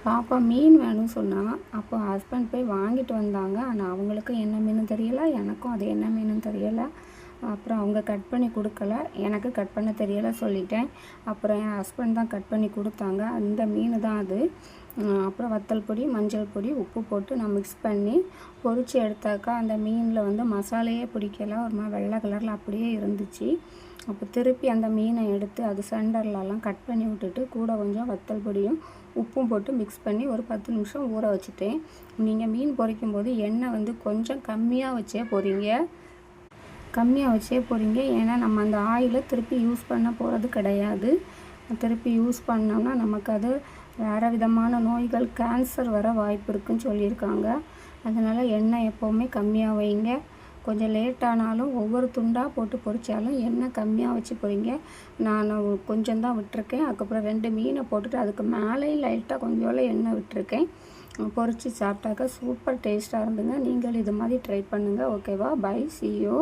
பாப்பா மீன் வேணும்னு சொன்னா. அப்போ ஹஸ்பண்ட் போய் வாங்கிட்டு வந்தாங்க. ஆனால் அவங்களுக்கும் என்ன மீனுன்னு தெரியல, எனக்கும் அது என்ன மீனுன்னு தெரியல. அப்புறம் அவங்க கட் பண்ணி கொடுக்கல, எனக்கு கட் பண்ண தெரியலை சொல்லிட்டேன். அப்புறம் என் ஹஸ்பண்ட் தான் கட் பண்ணி கொடுத்தாங்க. அந்த மீன் தான் அது. அப்புறம் வத்தல் பொடி, மஞ்சள் பொடி, உப்பு போட்டு நான் மிக்ஸ் பண்ணி பொரித்து எடுத்தாக்கா அந்த மீனில் வந்து மசாலையே பிடிக்கல, ஒரு மாதிரி வெள்ளை கலரில் அப்படியே இருந்துச்சு. அப்போ திருப்பி அந்த மீனை எடுத்து அது சென்டர்லலாம் கட் பண்ணி விட்டுட்டு கூட கொஞ்சம் வத்தல் பொடியும் உப்பும் போட்டு மிக்ஸ் பண்ணி ஒரு 10 நிமிஷம் ஊற வச்சுட்டேன். நீங்கள் மீன் பொரிக்கும் போது எண்ணெய் வந்து கொஞ்சம் கம்மியாக வச்சே பொரிங்க. ஏன்னா நம்ம அந்த ஆயிலை திருப்பி யூஸ் பண்ண போகிறது கிடையாது. திருப்பி யூஸ் பண்ணோம்னா நமக்கு அது வேறு விதமான நோய்கள், கேன்சர் வர வாய்ப்பு இருக்குன்னு சொல்லியிருக்காங்க. அதனால் எண்ணெய் எப்போவுமே கம்மியாக வைங்க. கொஞ்சம் லேட்டானாலும் ஒவ்வொரு துண்டாக போட்டு பொரித்தாலும் எண்ணெய் கம்மியாக வச்சு பொரிங்க. நான் கொஞ்சம் தான் விட்டுருக்கேன். அதுக்கப்புறம் 2 மீனை போட்டுட்டு அதுக்கு மேலேயும் லைட்டாக கொஞ்சோல எண்ணெய் விட்டுருக்கேன். பொரித்து சாப்பிட்டாக்கா சூப்பர் டேஸ்ட்டாக இருந்துங்க. நீங்கள் இது மாதிரி ட்ரை பண்ணுங்கள். ஓகேவா? Bye, see you.